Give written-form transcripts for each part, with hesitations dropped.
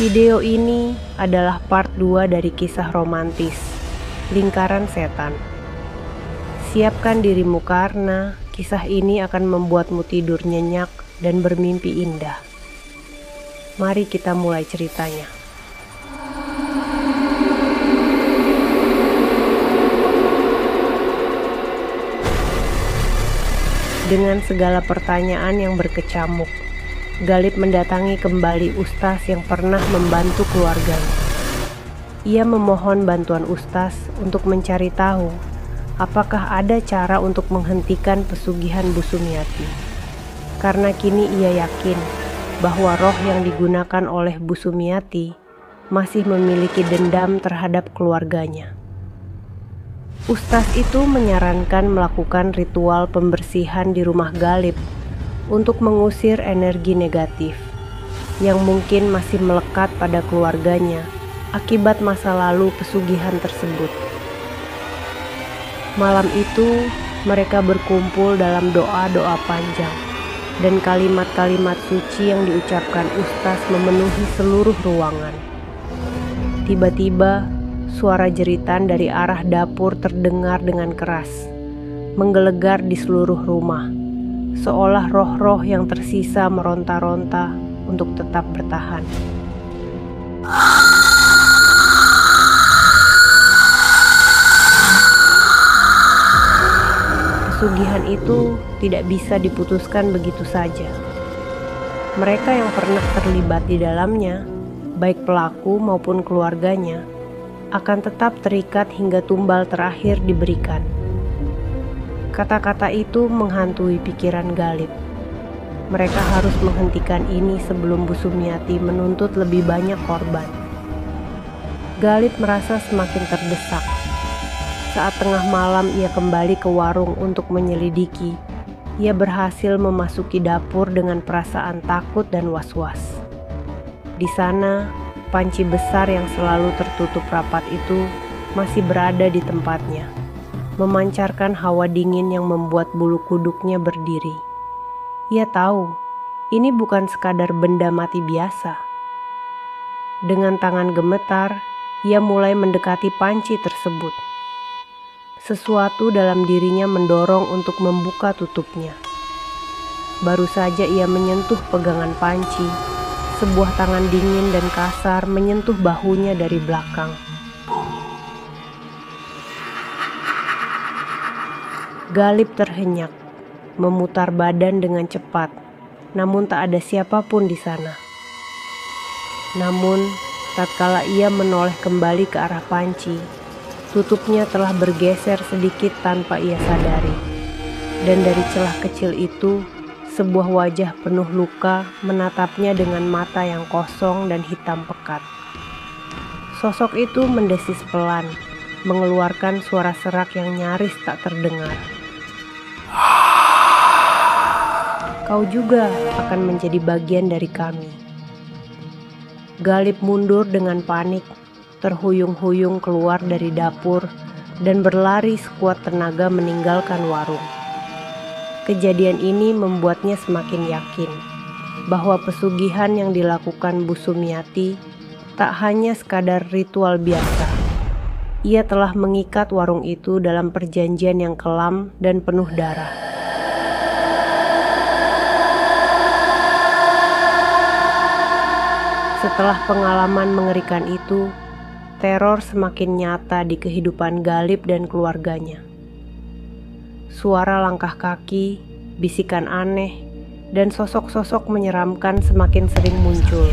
Video ini adalah part 2 dari kisah romantis Lingkaran Setan. Siapkan dirimu karena kisah ini akan membuatmu tidur nyenyak dan bermimpi indah. Mari kita mulai ceritanya. Dengan segala pertanyaan yang berkecamuk, Galip mendatangi kembali Ustaz yang pernah membantu keluarganya. Ia memohon bantuan Ustaz untuk mencari tahu apakah ada cara untuk menghentikan pesugihan Bu Sumiati. Karena kini ia yakin bahwa roh yang digunakan oleh Bu Sumiati masih memiliki dendam terhadap keluarganya. Ustaz itu menyarankan melakukan ritual pembersihan di rumah Galip untuk mengusir energi negatif yang mungkin masih melekat pada keluarganya akibat masa lalu pesugihan tersebut. Malam itu mereka berkumpul dalam doa-doa panjang dan kalimat-kalimat suci yang diucapkan Ustaz memenuhi seluruh ruangan. Tiba-tiba suara jeritan dari arah dapur terdengar dengan keras, menggelegar di seluruh rumah, seolah roh-roh yang tersisa meronta-ronta untuk tetap bertahan. Pesugihan itu tidak bisa diputuskan begitu saja. Mereka yang pernah terlibat di dalamnya, baik pelaku maupun keluarganya, akan tetap terikat hingga tumbal terakhir diberikan. Kata-kata itu menghantui pikiran Galip. Mereka harus menghentikan ini sebelum Bu Sumiati menuntut lebih banyak korban. Galip merasa semakin terdesak. Saat tengah malam ia kembali ke warung untuk menyelidiki, ia berhasil memasuki dapur dengan perasaan takut dan was-was. Di sana, panci besar yang selalu tertutup rapat itu masih berada di tempatnya, memancarkan hawa dingin yang membuat bulu kuduknya berdiri. Ia tahu, ini bukan sekadar benda mati biasa. Dengan tangan gemetar, ia mulai mendekati panci tersebut. Sesuatu dalam dirinya mendorong untuk membuka tutupnya. Baru saja ia menyentuh pegangan panci, sebuah tangan dingin dan kasar menyentuh bahunya dari belakang. Galip terhenyak, memutar badan dengan cepat, namun tak ada siapapun di sana. Namun, tatkala ia menoleh kembali ke arah panci, tutupnya telah bergeser sedikit tanpa ia sadari. Dan dari celah kecil itu, sebuah wajah penuh luka menatapnya dengan mata yang kosong dan hitam pekat. Sosok itu mendesis pelan, mengeluarkan suara serak yang nyaris tak terdengar. Kau juga akan menjadi bagian dari kami. Galip mundur dengan panik, terhuyung-huyung keluar dari dapur dan berlari sekuat tenaga meninggalkan warung. Kejadian ini membuatnya semakin yakin bahwa pesugihan yang dilakukan Bu Sumiati tak hanya sekadar ritual biasa. Ia telah mengikat warung itu dalam perjanjian yang kelam dan penuh darah. Setelah pengalaman mengerikan itu, teror semakin nyata di kehidupan Galip dan keluarganya. Suara langkah kaki, bisikan aneh, dan sosok-sosok menyeramkan semakin sering muncul.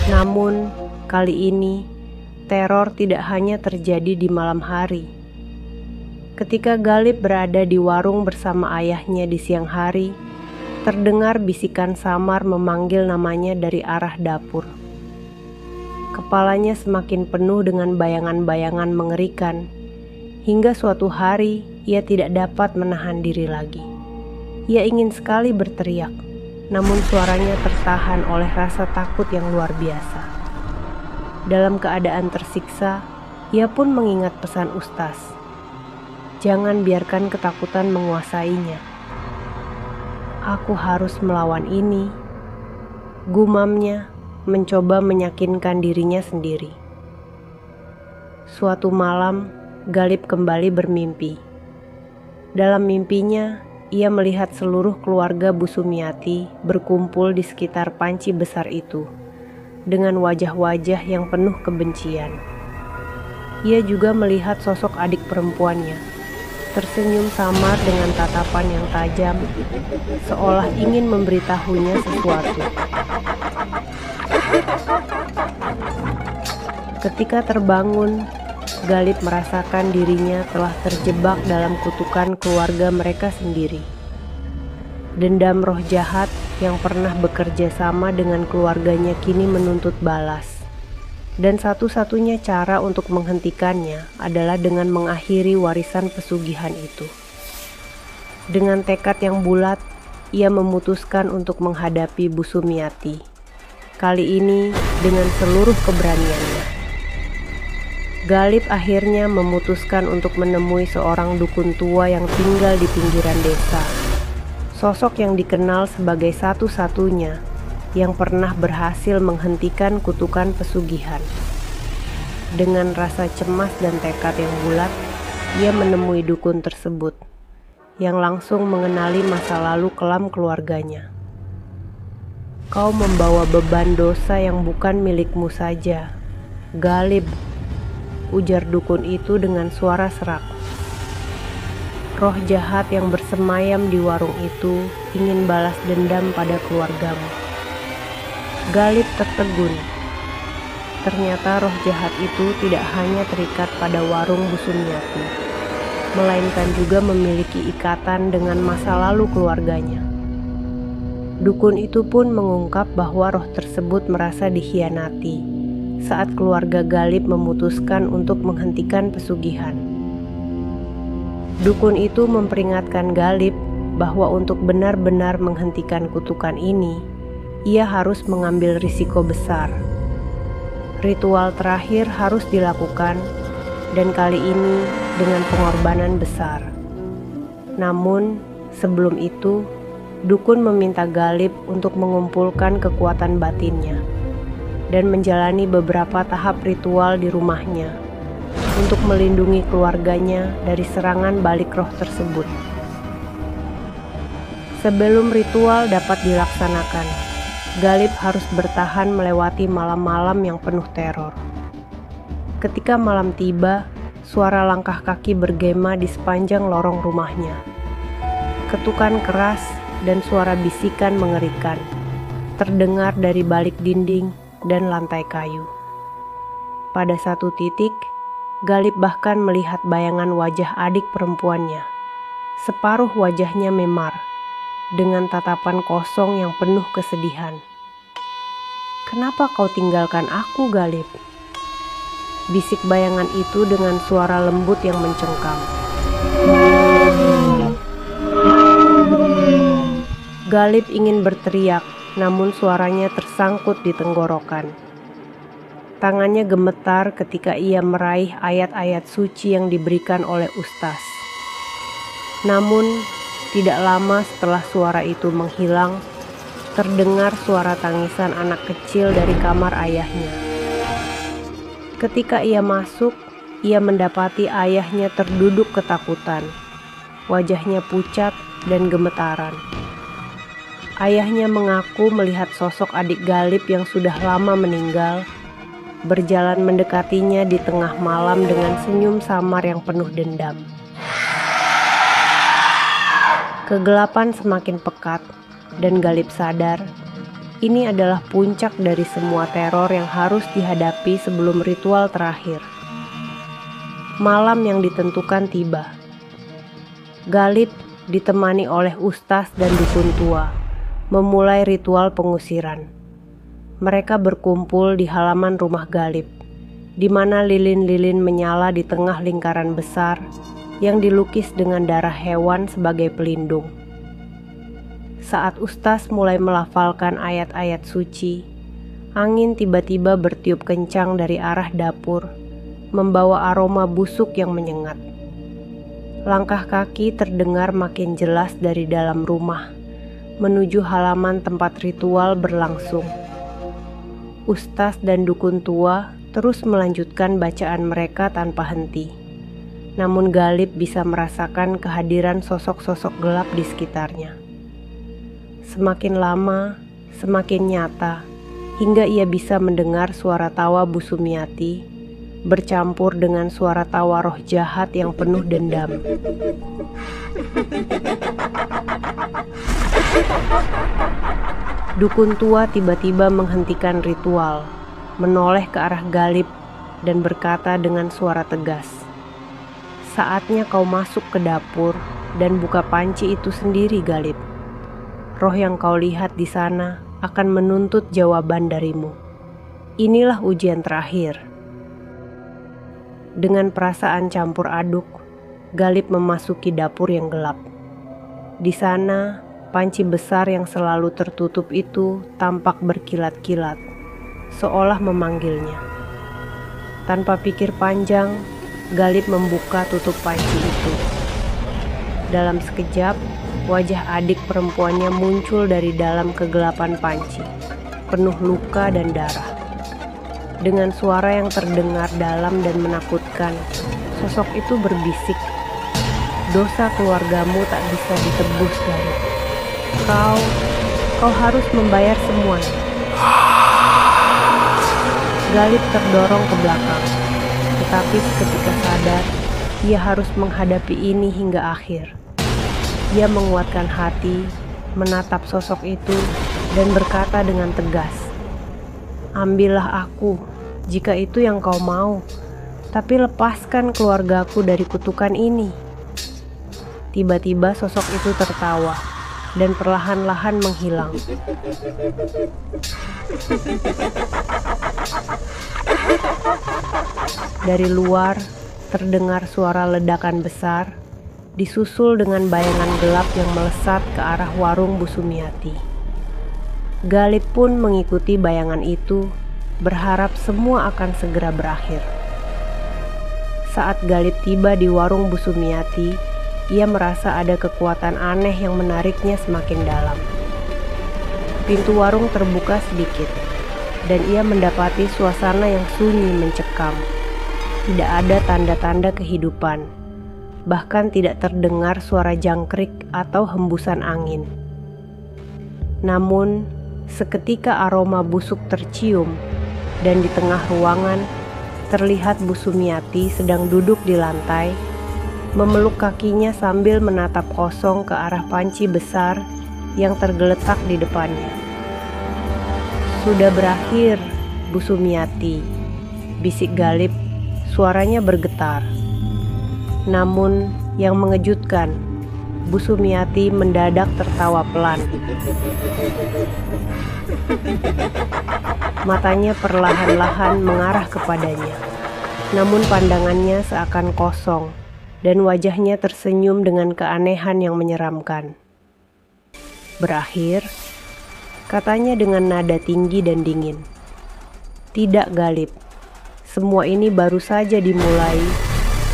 Namun, kali ini, teror tidak hanya terjadi di malam hari. Ketika Galip berada di warung bersama ayahnya di siang hari, terdengar bisikan samar memanggil namanya dari arah dapur. Kepalanya semakin penuh dengan bayangan-bayangan mengerikan, hingga suatu hari ia tidak dapat menahan diri lagi. Ia ingin sekali berteriak, namun suaranya tertahan oleh rasa takut yang luar biasa. Dalam keadaan tersiksa, ia pun mengingat pesan Ustaz. Jangan biarkan ketakutan menguasainya. Aku harus melawan ini, gumamnya, mencoba meyakinkan dirinya sendiri. Suatu malam, Galip kembali bermimpi. Dalam mimpinya, ia melihat seluruh keluarga Bu Sumiati berkumpul di sekitar panci besar itu, dengan wajah-wajah yang penuh kebencian. Ia juga melihat sosok adik perempuannya, tersenyum samar dengan tatapan yang tajam, seolah ingin memberitahunya sesuatu. Ketika terbangun, Galip merasakan dirinya telah terjebak dalam kutukan keluarga mereka sendiri. Dendam roh jahat yang pernah bekerja sama dengan keluarganya kini menuntut balas. Dan satu-satunya cara untuk menghentikannya adalah dengan mengakhiri warisan pesugihan itu. Dengan tekad yang bulat, ia memutuskan untuk menghadapi Bu Sumiati. Kali ini dengan seluruh keberaniannya. Galip akhirnya memutuskan untuk menemui seorang dukun tua yang tinggal di pinggiran desa. Sosok yang dikenal sebagai satu-satunya yang pernah berhasil menghentikan kutukan pesugihan. Dengan rasa cemas dan tekad yang bulat, ia menemui dukun tersebut, yang langsung mengenali masa lalu kelam keluarganya. "Kau membawa beban dosa yang bukan milikmu saja, Galip," ujar dukun itu dengan suara serak. "Roh jahat yang bersemayam di warung itu ingin balas dendam pada keluargamu." Galip tertegun. Ternyata roh jahat itu tidak hanya terikat pada warung Bu Sumiati, melainkan juga memiliki ikatan dengan masa lalu keluarganya. Dukun itu pun mengungkap bahwa roh tersebut merasa dikhianati saat keluarga Galip memutuskan untuk menghentikan pesugihan. Dukun itu memperingatkan Galip bahwa untuk benar-benar menghentikan kutukan ini, ia harus mengambil risiko besar. Ritual terakhir harus dilakukan, dan kali ini dengan pengorbanan besar. Namun, sebelum itu, dukun meminta Galip untuk mengumpulkan kekuatan batinnya dan menjalani beberapa tahap ritual di rumahnya untuk melindungi keluarganya dari serangan balik roh tersebut. Sebelum ritual dapat dilaksanakan, Galip harus bertahan melewati malam-malam yang penuh teror. Ketika malam tiba, suara langkah kaki bergema di sepanjang lorong rumahnya. Ketukan keras dan suara bisikan mengerikan terdengar dari balik dinding dan lantai kayu. Pada satu titik, Galip bahkan melihat bayangan wajah adik perempuannya. Separuh wajahnya memar, dengan tatapan kosong yang penuh kesedihan. "Kenapa kau tinggalkan aku, Galip?" bisik bayangan itu dengan suara lembut yang mencengkam. Galip ingin berteriak, namun suaranya tersangkut di tenggorokan. Tangannya gemetar ketika ia meraih ayat-ayat suci yang diberikan oleh ustaz. Namun, tidak lama setelah suara itu menghilang, terdengar suara tangisan anak kecil dari kamar ayahnya. Ketika ia masuk, ia mendapati ayahnya terduduk ketakutan. Wajahnya pucat dan gemetaran. Ayahnya mengaku melihat sosok adik Galip yang sudah lama meninggal, berjalan mendekatinya di tengah malam dengan senyum samar yang penuh dendam. Kegelapan semakin pekat, dan Galip sadar, ini adalah puncak dari semua teror yang harus dihadapi sebelum ritual terakhir. Malam yang ditentukan tiba. Galip ditemani oleh ustaz dan dukun tua memulai ritual pengusiran. Mereka berkumpul di halaman rumah Galip, di mana lilin-lilin menyala di tengah lingkaran besar yang dilukis dengan darah hewan sebagai pelindung. Saat ustaz mulai melafalkan ayat-ayat suci, angin tiba-tiba bertiup kencang dari arah dapur, membawa aroma busuk yang menyengat. Langkah kaki terdengar makin jelas dari dalam rumah, menuju halaman tempat ritual berlangsung. Ustaz dan dukun tua terus melanjutkan bacaan mereka tanpa henti. Namun Galib bisa merasakan kehadiran sosok-sosok gelap di sekitarnya. Semakin lama, semakin nyata, hingga ia bisa mendengar suara tawa Bu Sumiati bercampur dengan suara tawa roh jahat yang penuh dendam. Dukun tua tiba-tiba menghentikan ritual, menoleh ke arah Galib dan berkata dengan suara tegas, "Saatnya kau masuk ke dapur dan buka panci itu sendiri, Galib. Roh yang kau lihat di sana akan menuntut jawaban darimu. Inilah ujian terakhir." Dengan perasaan campur aduk, Galib memasuki dapur yang gelap. Di sana, panci besar yang selalu tertutup itu tampak berkilat-kilat, seolah memanggilnya. Tanpa pikir panjang, Galib membuka tutup panci itu. Dalam sekejap, wajah adik perempuannya muncul dari dalam kegelapan panci, penuh luka dan darah. Dengan suara yang terdengar dalam dan menakutkan, sosok itu berbisik, "Dosa keluargamu tak bisa ditebus, Galib. Kau harus membayar semuanya." Galib terdorong ke belakang, tetapi ketika sadar, ia harus menghadapi ini hingga akhir. Ia menguatkan hati, menatap sosok itu, dan berkata dengan tegas, "Ambillah aku, jika itu yang kau mau, tapi lepaskan keluargaku dari kutukan ini." Tiba-tiba sosok itu tertawa dan perlahan-lahan menghilang. Dari luar terdengar suara ledakan besar, disusul dengan bayangan gelap yang melesat ke arah warung Bu Sumiati. Galib pun mengikuti bayangan itu, berharap semua akan segera berakhir. Saat Galib tiba di warung Bu Sumiati, ia merasa ada kekuatan aneh yang menariknya semakin dalam. Pintu warung terbuka sedikit, dan ia mendapati suasana yang sunyi mencekam. Tidak ada tanda-tanda kehidupan, bahkan tidak terdengar suara jangkrik atau hembusan angin. Namun, seketika aroma busuk tercium, dan di tengah ruangan terlihat Bu Sumiati sedang duduk di lantai, memeluk kakinya sambil menatap kosong ke arah panci besar yang tergeletak di depannya. "Sudah berakhir, Bu Sumiati," bisik Galib, suaranya bergetar. Namun yang mengejutkan, Bu Sumiati mendadak tertawa pelan. Matanya perlahan-lahan mengarah kepadanya, namun pandangannya seakan kosong dan wajahnya tersenyum dengan keanehan yang menyeramkan. "Berakhir?" katanya dengan nada tinggi dan dingin. "Tidak, Galib. Semua ini baru saja dimulai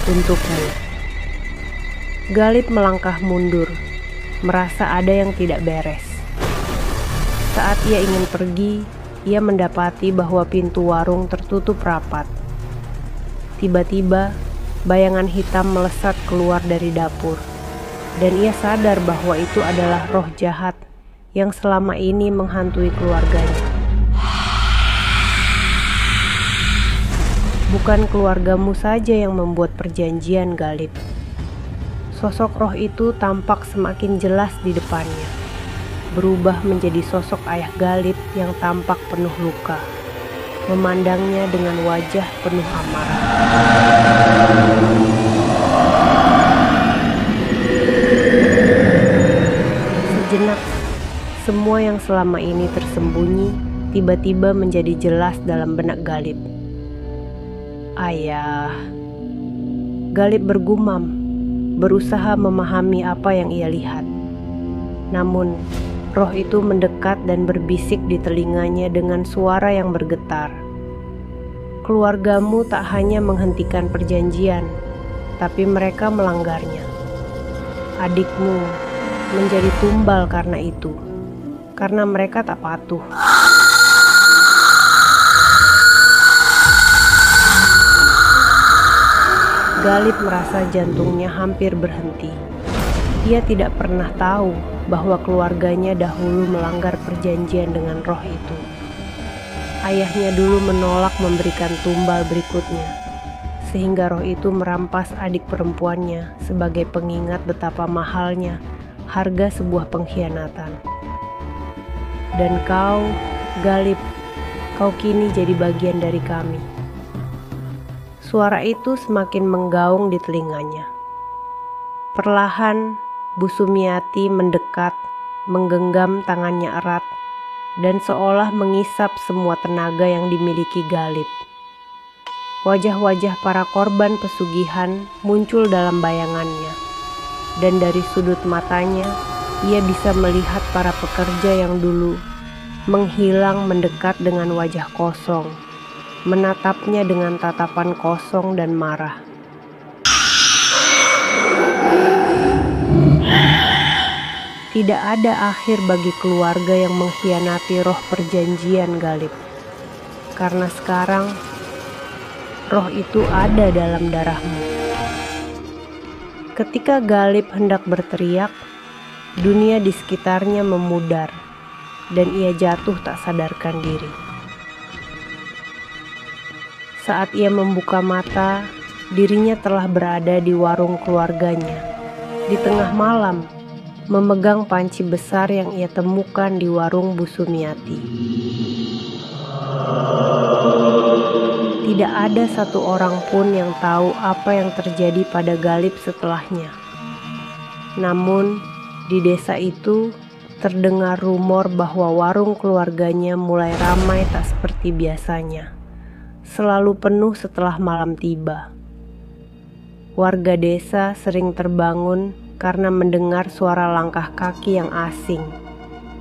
untukmu." Galib melangkah mundur, merasa ada yang tidak beres. Saat ia ingin pergi, ia mendapati bahwa pintu warung tertutup rapat. Tiba-tiba, bayangan hitam melesat keluar dari dapur, dan ia sadar bahwa itu adalah roh jahat yang selama ini menghantui keluarganya. "Bukan keluargamu saja yang membuat perjanjian, Galib." Sosok roh itu tampak semakin jelas di depannya, berubah menjadi sosok ayah Galib yang tampak penuh luka, memandangnya dengan wajah penuh amarah. Sejenak, semua yang selama ini tersembunyi tiba-tiba menjadi jelas dalam benak Galib. "Ayah." Galib bergumam, berusaha memahami apa yang ia lihat. Namun, roh itu mendekat dan berbisik di telinganya dengan suara yang bergetar. "Keluargamu tak hanya menghentikan perjanjian, tapi mereka melanggarnya. Adikmu menjadi tumbal karena itu." karena mereka tak patuh. Galip merasa jantungnya hampir berhenti. Ia tidak pernah tahu bahwa keluarganya dahulu melanggar perjanjian dengan roh itu. Ayahnya dulu menolak memberikan tumbal berikutnya, sehingga roh itu merampas adik perempuannya sebagai pengingat betapa mahalnya harga sebuah pengkhianatan. Dan kau, Galip, kau kini jadi bagian dari kami. Suara itu semakin menggaung di telinganya. Perlahan, Bu Sumiati mendekat, menggenggam tangannya erat, dan seolah mengisap semua tenaga yang dimiliki Galip. Wajah-wajah para korban pesugihan muncul dalam bayangannya, dan dari sudut matanya, ia bisa melihat para pekerja yang dulu menghilang mendekat dengan wajah kosong, menatapnya dengan tatapan kosong dan marah. Tidak ada akhir bagi keluarga yang mengkhianati roh perjanjian, Galip. Karena sekarang, roh itu ada dalam darahmu. Ketika Galip hendak berteriak, dunia di sekitarnya memudar, dan ia jatuh tak sadarkan diri. Saat ia membuka mata, dirinya telah berada di warung keluarganya. Di tengah malam, memegang panci besar yang ia temukan di warung Bu Sumiati. Tidak ada satu orang pun yang tahu apa yang terjadi pada Galip setelahnya. Namun, di desa itu terdengar rumor bahwa warung keluarganya mulai ramai tak seperti biasanya. Selalu penuh setelah malam tiba. Warga desa sering terbangun karena mendengar suara langkah kaki yang asing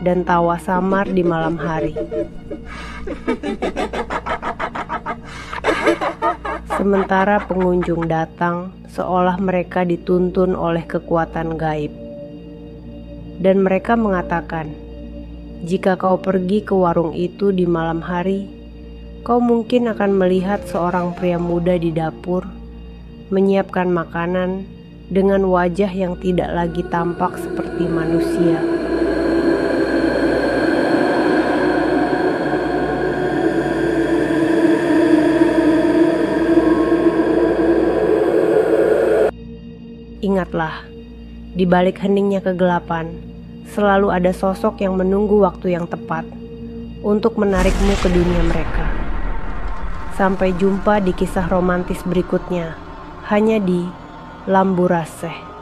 dan tawa samar di malam hari. Sementara pengunjung datang seolah mereka dituntun oleh kekuatan gaib. Dan mereka mengatakan, jika kau pergi ke warung itu di malam hari, kau mungkin akan melihat seorang pria muda di dapur menyiapkan makanan dengan wajah yang tidak lagi tampak seperti manusia. Ingatlah, di balik heningnya kegelapan, selalu ada sosok yang menunggu waktu yang tepat untuk menarikmu ke dunia mereka. Sampai jumpa di kisah romantis berikutnya, hanya di Lambu Raseh.